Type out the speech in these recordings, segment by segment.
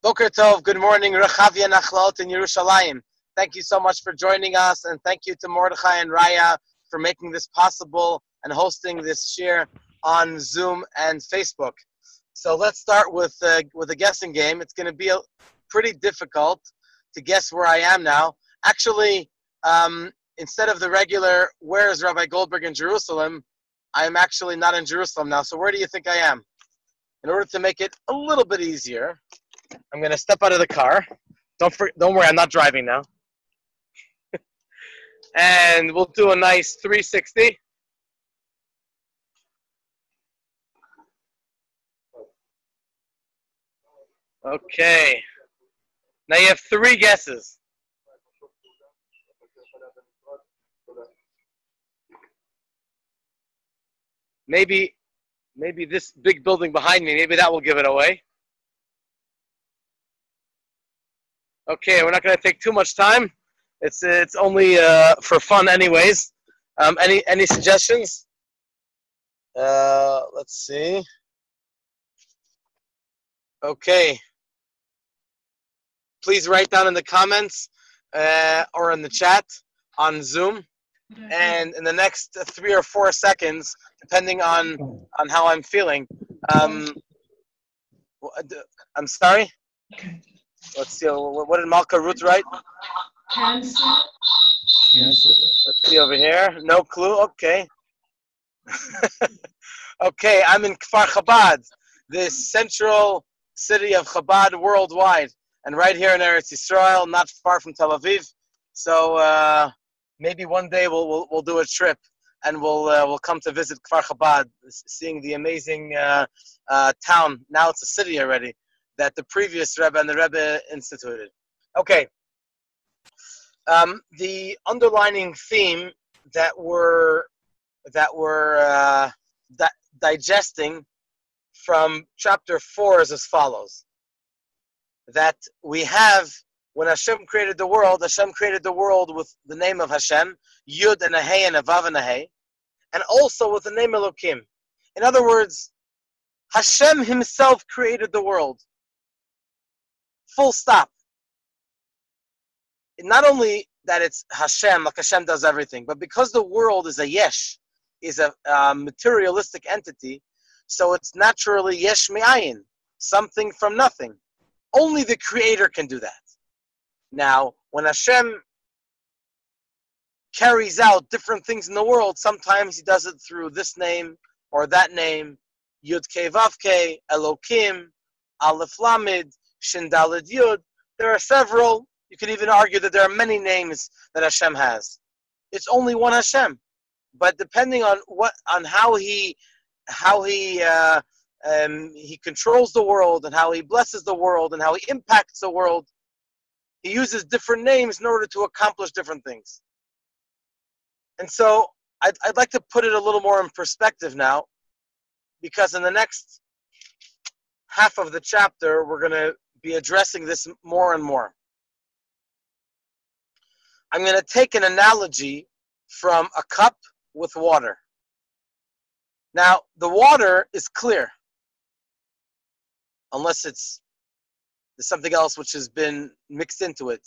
Boker Tov, good morning, Rechavia Nachlaot in Yerushalayim. Thank you so much for joining us, and thank you to Mordechai and Raya for making this possible and hosting this shiur on Zoom and Facebook. So let's start with a guessing game. It's going to be pretty difficult to guess where I am now. Actually, instead of the regular, where is Rabbi Goldberg in Jerusalem, I am actually not in Jerusalem now. So where do you think I am? In order to make it a little bit easier, I'm going to step out of the car. Don't worry, I'm not driving now. And we'll do a nice 360. Okay. Now you have 3 guesses. Maybe this big building behind me, maybe that will give it away. Okay, we're not going to take too much time. It's only for fun, anyways. Any suggestions? Let's see. Okay. Please write down in the comments or in the chat on Zoom. And in the next 3 or 4 seconds, depending on how I'm feeling. I'm sorry? Let's see. What did Malka Ruth write? Cancel. Let's see over here. No clue. Okay. Okay, I'm in Kfar Chabad, the central city of Chabad worldwide, and right here in Eretz Yisrael, not far from Tel Aviv. So maybe one day we'll do a trip, and we'll come to visit Kfar Chabad, seeing the amazing town. Now it's a city already that the previous Rebbe and the Rebbe instituted. Okay. The underlining theme that we're digesting from chapter 4 is as follows: that we have, when Hashem created the world with the name of Hashem, Yud and a Hey and a Vav and a Hey, and also with the name Elokim. In other words, Hashem himself created the world. Full stop. Not only that it's Hashem, like Hashem does everything, but because the world is a yesh, is a materialistic entity, so it's naturally yesh me'ayin, something from nothing. Only the Creator can do that. Now, when Hashem carries out different things in the world, sometimes he does it through this name or that name, Yud Kei Vav Kei, Elokim, Aleph Lamed, Shin Daled Yud. There are several. You could even argue that there are many names that Hashem has. It's only one Hashem, but depending on how he controls the world and how he blesses the world and how he impacts the world, he uses different names in order to accomplish different things. And so I'd like to put it a little more in perspective now, because in the next half of the chapter we're going to be addressing this more and more. I'm going to take an analogy from a cup with water. Now, the water is clear, unless there's something else which has been mixed into it,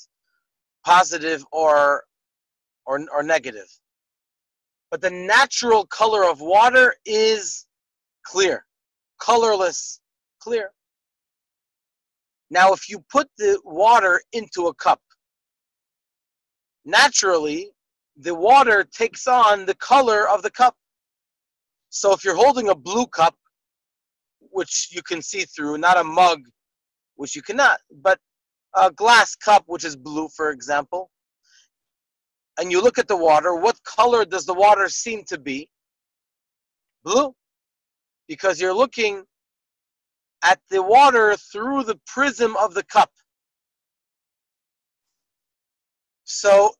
positive or negative. But the natural color of water is clear, colorless, clear. Now, if you put the water into a cup, naturally, the water takes on the color of the cup. So if you're holding a blue cup, which you can see through, not a mug, which you cannot, but a glass cup, which is blue, for example, and you look at the water, what color does the water seem to be? Blue. Because you're looking at the water through the prism of the cup. So,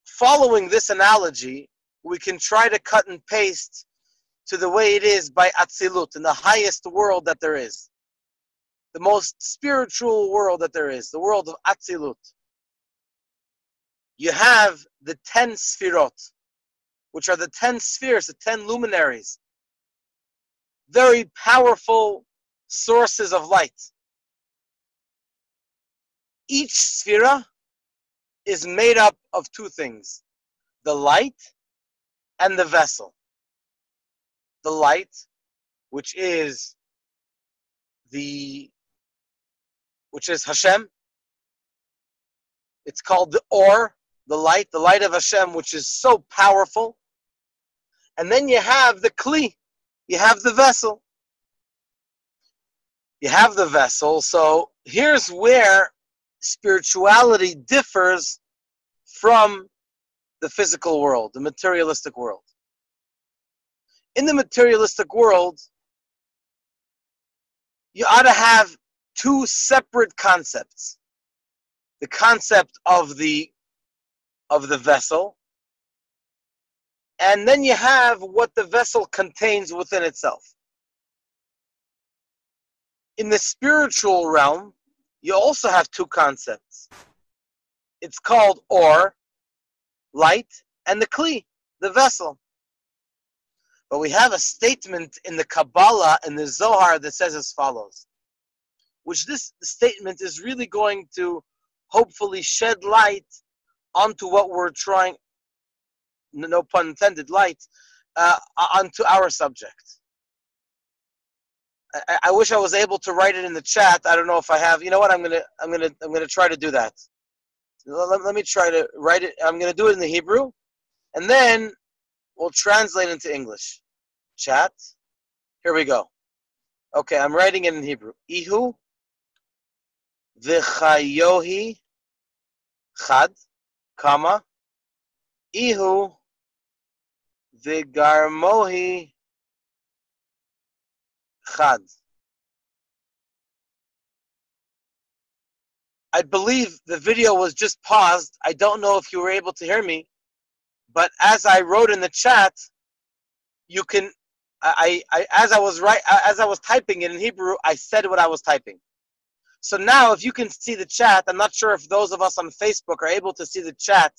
following this analogy, we can try to cut and paste to the way it is by Atzilut, in the highest world that there is. The most spiritual world that there is, the world of Atzilut. You have the 10 Sfirot, which are the 10 spheres, the 10 luminaries. Very powerful sources of light. each sphera is made up of two things: the light and the vessel. The light, which is HaShem. It's called the Or, the light of HaShem, which is so powerful. And then you have the Kli, you have the vessel. You have the vessel. So here's where spirituality differs from the physical world, the materialistic world. In the materialistic world, you ought to have two separate concepts. The concept of the vessel, and then you have what the vessel contains within itself. In the spiritual realm, you also have two concepts. It's called Or, light, and the Kli, the vessel. But we have a statement in the Kabbalah, in the Zohar, that says as follows, which this statement is really going to hopefully shed light onto what we're trying, no pun intended, light, onto our subject. I wish I was able to write it in the chat. I don't know if I have. You know what? I'm gonna try to do that. Let me try to write it. I'm gonna do it in the Hebrew, and then we'll translate into English. Chat. Here we go. Okay, I'm writing it in Hebrew. Ihu v'chayohi chad, comma, ihu v'garmohi chad. I believe the video was just paused. I don't know if you were able to hear me, but as I wrote in the chat, you can. As I was typing it in Hebrew, I said what I was typing. So now, if you can see the chat, I'm not sure if those of us on Facebook are able to see the chat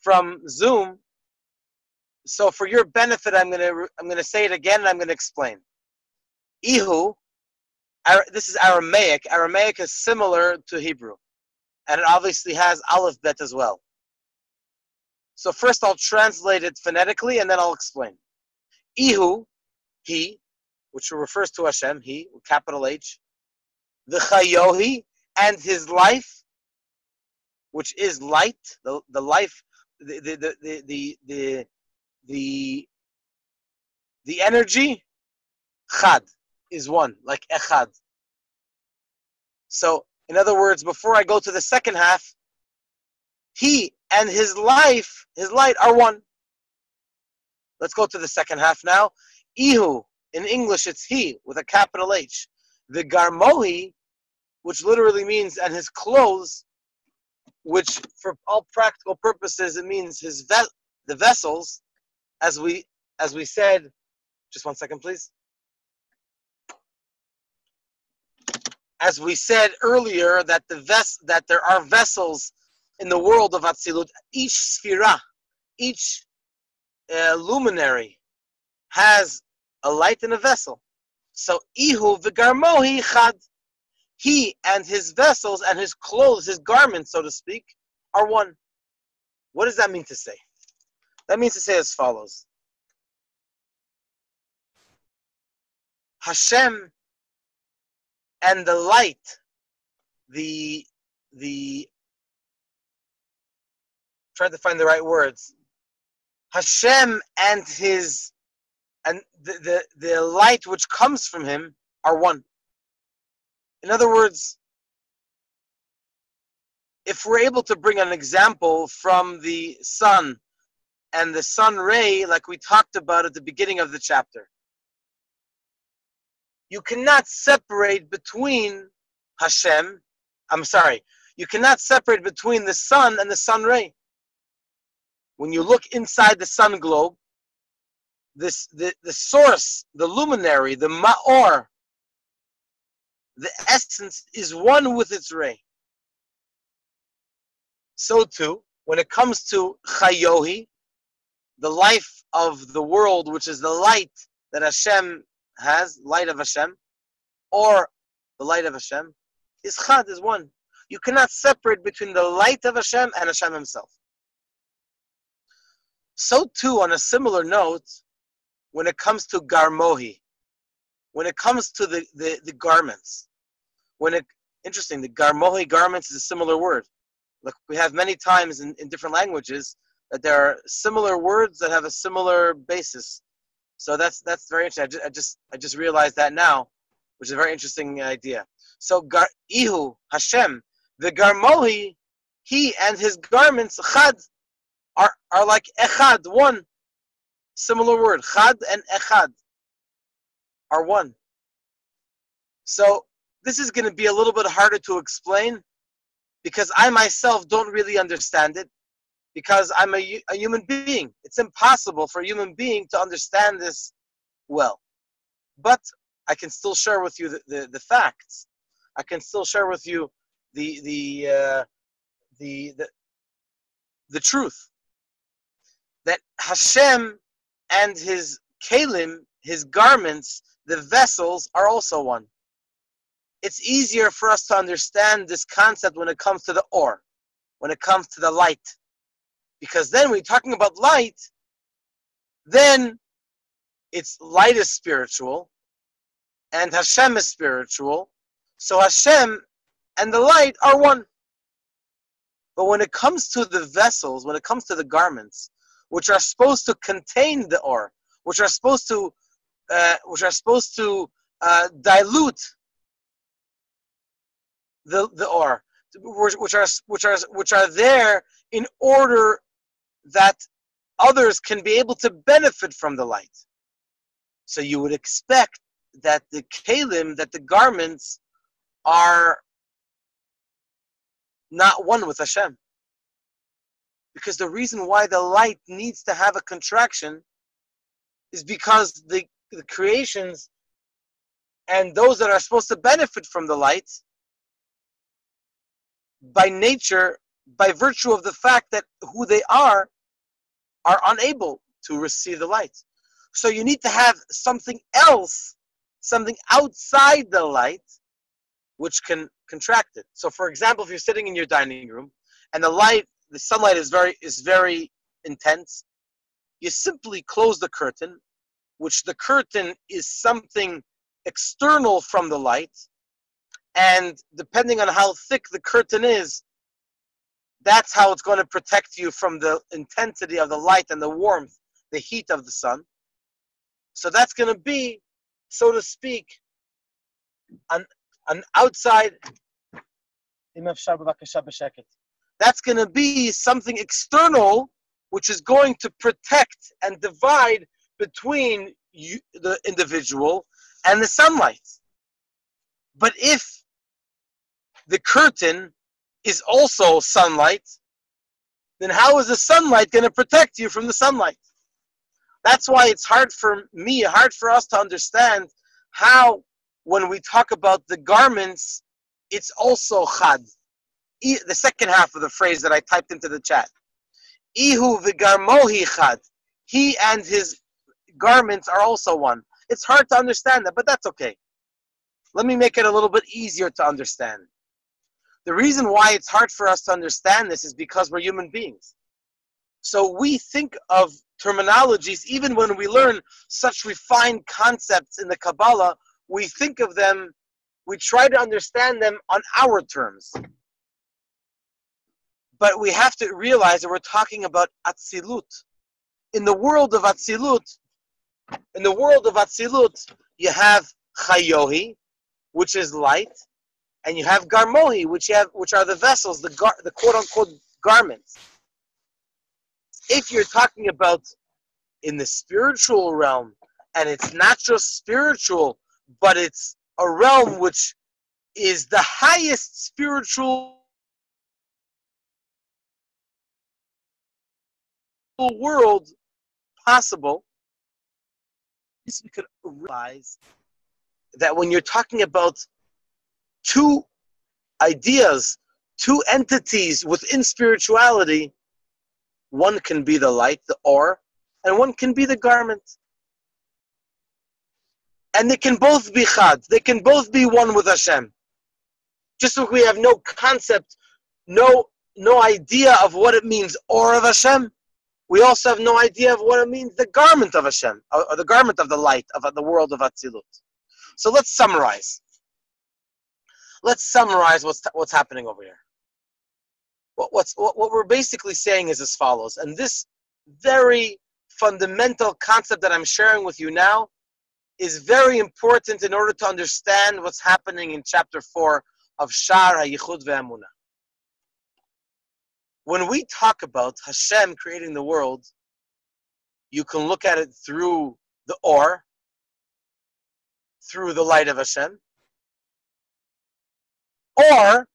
from Zoom. So for your benefit, I'm gonna say it again, and I'm gonna explain. Ihu, this is Aramaic. Aramaic is similar to Hebrew, and it obviously has Aleph Bet as well. So first I'll translate it phonetically, and then I'll explain. Ihu, he, which refers to HaShem, he, with capital H. The Chayohi, and his life, which is light, the life, the energy, Chad, is one, like Echad. So, in other words, before I go to the second half, he and his life, his light, are one. Let's go to the second half now. Ihu, in English it's he, with a capital H. The Garmohi, which literally means, and his clothes, which for all practical purposes, it means the vessels, as we said, just one second please. As we said earlier, that there are vessels in the world of Atzilut. Each sphera, each luminary has a light and a vessel. So Ihu v'garmohi chad. He and his vessels and his clothes, his garments, so to speak, are one. What does that mean to say? That means to say as follows. HaShem and the light, try to find the right words. HaShem and the light which comes from him are one. In other words, if we're able to bring an example from the sun and the sun ray, like we talked about at the beginning of the chapter, you cannot separate between you cannot separate between the sun and the sun ray. When you look inside the sun globe, the source, the luminary, the ma'or, the essence is one with its ray. So too, when it comes to Chayohi, the life of the world, which is the light that HaShem has, light of HaShem, or the light of HaShem, is Chad, is one. You cannot separate between the light of Hashem and Hashem himself. So too, on a similar note, when it comes to garmohi, when it comes to the garments, interesting, the garmohi, garments, is a similar word. Look, we have many times in different languages that there are similar words that have a similar basis. So that's very interesting. I just realized that now, which is a very interesting idea. So Ihu, Hashem, the garmohi, he and his garments, chad, are like echad, one. Similar word, chad and echad are one. So this is going to be a little bit harder to explain because I myself don't really understand it, because I'm a human being. It's impossible for a human being to understand this well. But I can still share with you the facts. I can still share with you the truth. That Hashem and his kelim, his garments, the vessels, are also one. It's easier for us to understand this concept when it comes to the or, when it comes to the light. Because then when you're talking about light, then it's light is spiritual, and Hashem is spiritual. So Hashem and the light are one. But when it comes to the vessels, when it comes to the garments, which are supposed to contain the or, which are supposed to dilute the or, which are there in order that others can be able to benefit from the light. So you would expect that the kelim, that the garments, are not one with Hashem. Because the reason why the light needs to have a contraction is because the creations and those that are supposed to benefit from the light, by nature, by virtue of the fact that who they are unable to receive the light. So you need to have something else, something outside the light, which can contract it. So for example, if you're sitting in your dining room and the sunlight is very intense, you simply close the curtain, which the curtain is something external from the light, and depending on how thick the curtain is, that's how it's going to protect you from the intensity of the light and the warmth, the heat of the sun. So that's going to be, so to speak, an outside. That's going to be something external, which is going to protect and divide between you, the individual, and the sunlight. But if the curtain is also sunlight, then how is the sunlight going to protect you from the sunlight? That's why it's hard for us to understand how, when we talk about the garments, it's also chad. The second half of the phrase that I typed into the chat. Ihu v'garmohi chad. He and his garments are also one. It's hard to understand that, but that's okay. Let me make it a little bit easier to understand. The reason why it's hard for us to understand this is because we're human beings. So we think of terminologies, even when we learn such refined concepts in the Kabbalah, we think of them, we try to understand them on our terms. But we have to realize that we're talking about Atzilut. In the world of Atzilut, you have Chayohi, which is light, and you have Garmohi, which are the vessels, the quote-unquote garments. If you're talking about in the spiritual realm, and it's not just spiritual, but it's a realm which is the highest spiritual world possible, we could realize that when you're talking about two ideas, two entities within spirituality, one can be the light, the or, and one can be the garment. And they can both be chad. They can both be one with Hashem. Just like we have no concept, no idea of what it means, or of Hashem, we also have no idea of what it means, the garment of Hashem, or the garment of the light of the world of Atzilut. So let's summarize. Let's summarize what's happening over here. What we're basically saying is as follows, and this very fundamental concept that I'm sharing with you now is very important in order to understand what's happening in chapter 4 of Sha'ar, ha-Yichud ve'emunah. When we talk about Hashem creating the world, you can look at it through the or, through the light of Hashem, or,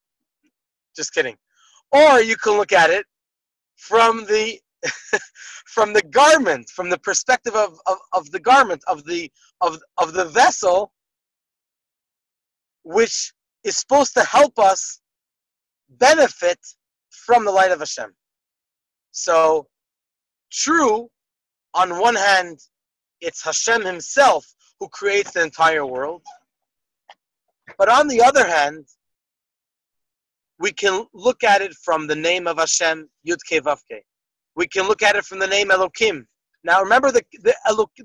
just kidding, or you can look at it from the from the garment, from the perspective of the garment, of the vessel, which is supposed to help us benefit from the light of Hashem. So, true, on one hand, it's Hashem himself who creates the entire world. But on the other hand, we can look at it from the name of Hashem, Yud Kei Vav Kei. We can look at it from the name Elokim. Now remember the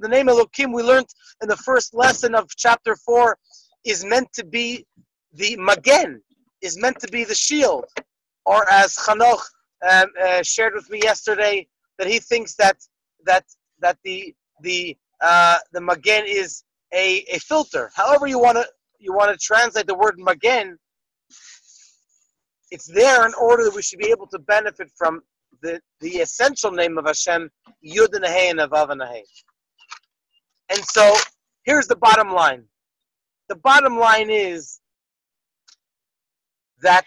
name Elokim we learned in the first lesson of chapter 4 is meant to be the Magen, is meant to be the shield. Or as Chanoch shared with me yesterday, that he thinks that the Magen is a filter. However you want to translate the word Magen, it's there in order that we should be able to benefit from the essential name of Hashem, Yud and Hey and Vav and Hey. And so, here's the bottom line. The bottom line is that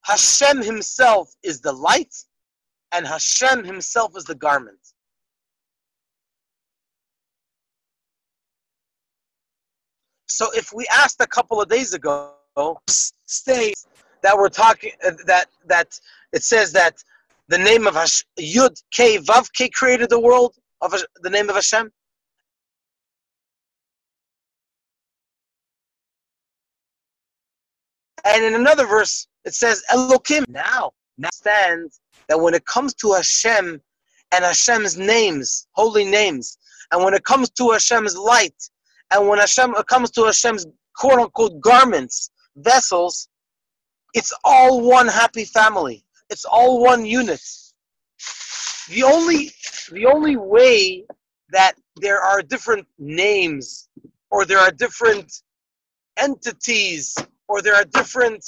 Hashem himself is the light, and Hashem himself is the garment. So if we asked a couple of days ago, states that we're talking that it says that the name of Yud Kei Vav Kei created the world of the name of Hashem. And in another verse it says Elokim. Now understand that when it comes to Hashem and Hashem's names, holy names, and when it comes to Hashem's light, and when it comes to Hashem's quote unquote garments, vessels, it's all one happy family. It's all one unit. The only way that there are different names, or there are different entities, or there are different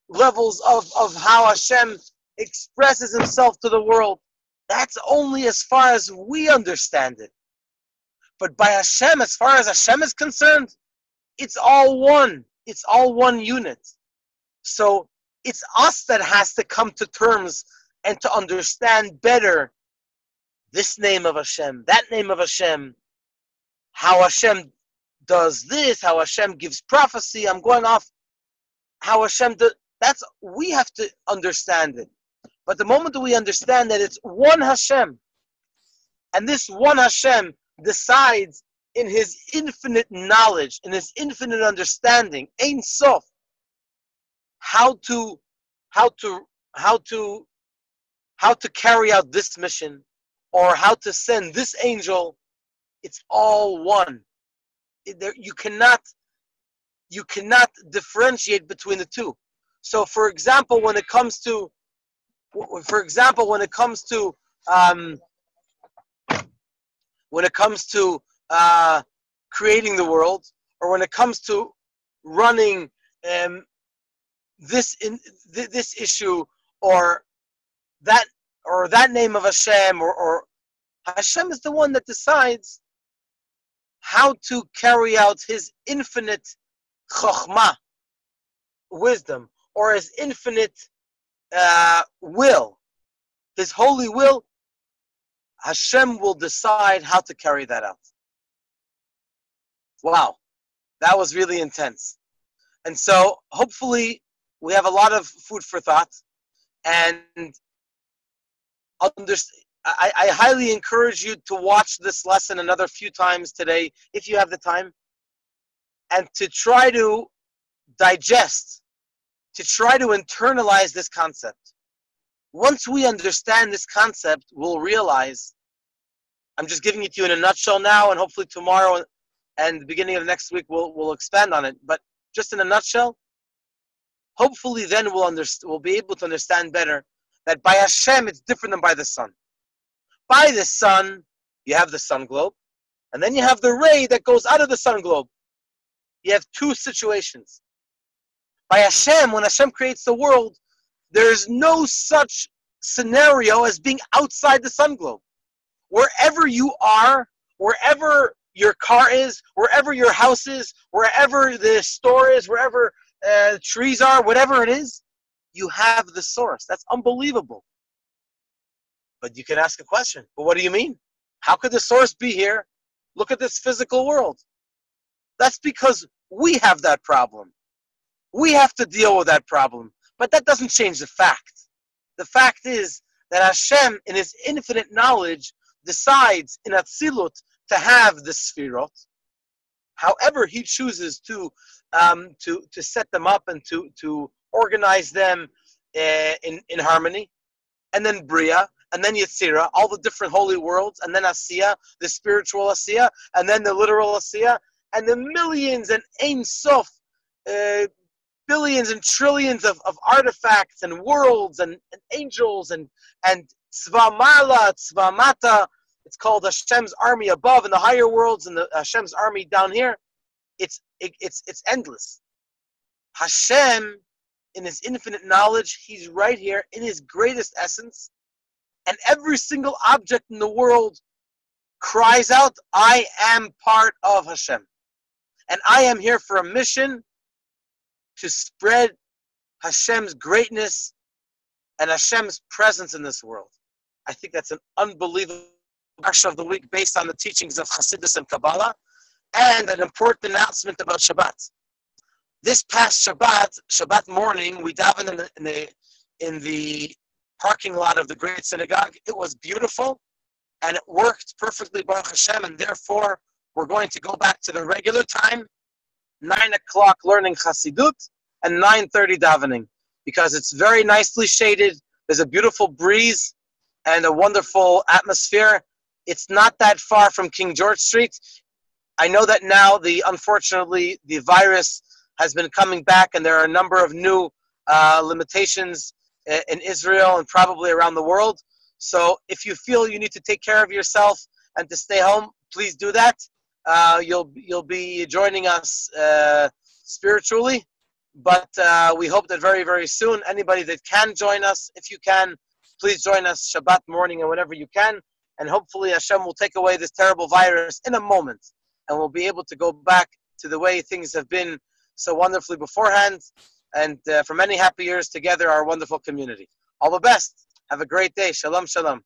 levels of how Hashem expresses himself to the world, that's only as far as we understand it. But by Hashem, as far as Hashem is concerned, it's all one. It's all one unit. So it's us that has to come to terms and to understand better this name of Hashem, that name of Hashem, how Hashem does this, how Hashem gives prophecy. I'm going off how Hashem does. We have to understand it. But the moment that we understand that it's one Hashem, and this one Hashem decides in his infinite knowledge, in his infinite understanding, Ein Sof, how to carry out this mission, or how to send this angel, it's all one. You cannot differentiate between the two. So, for example, when it comes to creating the world, or when it comes to running this issue, or that name of Hashem, or Hashem is the one that decides how to carry out his infinite chokhmah, wisdom, or his infinite will, his holy will. Hashem will decide how to carry that out. Wow, that was really intense. And so hopefully we have a lot of food for thought, and I highly encourage you to watch this lesson another few times today if you have the time, and to try to digest, to try to internalize this concept. Once we understand this concept, we'll realize, I'm just giving it to you in a nutshell now, and hopefully tomorrow and the beginning of next week we'll expand on it. But just in a nutshell, hopefully then we'll be able to understand better that by HaShem it's different than by the sun. By the sun, you have the sun globe, and then you have the ray that goes out of the sun globe. You have two situations. By HaShem, when HaShem creates the world, there is no such scenario as being outside the sun globe. Wherever you are, wherever your car is, wherever your house is, wherever the store is, wherever trees are, whatever it is, you have the source. That's unbelievable. But you can ask a question. But what do you mean? How could the source be here? Look at this physical world. That's because we have that problem. We have to deal with that problem. But that doesn't change the fact. The fact is that HaShem, in His infinite knowledge, decides in Atzilut to have the Sfirot. However He chooses to set them up and to organize them in harmony. And then Bria, and then Yetzirah, all the different holy worlds, and then Asiya, the spiritual Asiya, and then the literal Asiya, and the millions and Ein Sof, billions and trillions of artifacts and worlds and angels and Tzva Mala, Tzva Mata. It's called Hashem's army above in the higher worlds and the Hashem's army down here. It's endless. Hashem, in His infinite knowledge, He's right here in His greatest essence. And every single object in the world cries out, I am part of Hashem. And I am here for a mission to spread Hashem's greatness and Hashem's presence in this world. I think that's an unbelievable parsha of the week based on the teachings of Chassidus and Kabbalah, and an important announcement about Shabbat. This past Shabbat morning, we davened in the parking lot of the Great Synagogue. It was beautiful, and it worked perfectly, Baruch Hashem, and therefore we're going to go back to the regular time, 9 o'clock learning Chassidut, and 9:30 davening, because it's very nicely shaded. There's a beautiful breeze and a wonderful atmosphere. It's not that far from King George Street. I know that now, unfortunately, the virus has been coming back, and there are a number of new limitations in Israel and probably around the world. So if you feel you need to take care of yourself and to stay home, please do that. You'll be joining us spiritually, but we hope that very, very soon, anybody that can join us, if you can, please join us Shabbat morning and whenever you can, and hopefully Hashem will take away this terrible virus in a moment, and we'll be able to go back to the way things have been so wonderfully beforehand, and for many happy years together, our wonderful community. All the best. Have a great day. Shalom, shalom.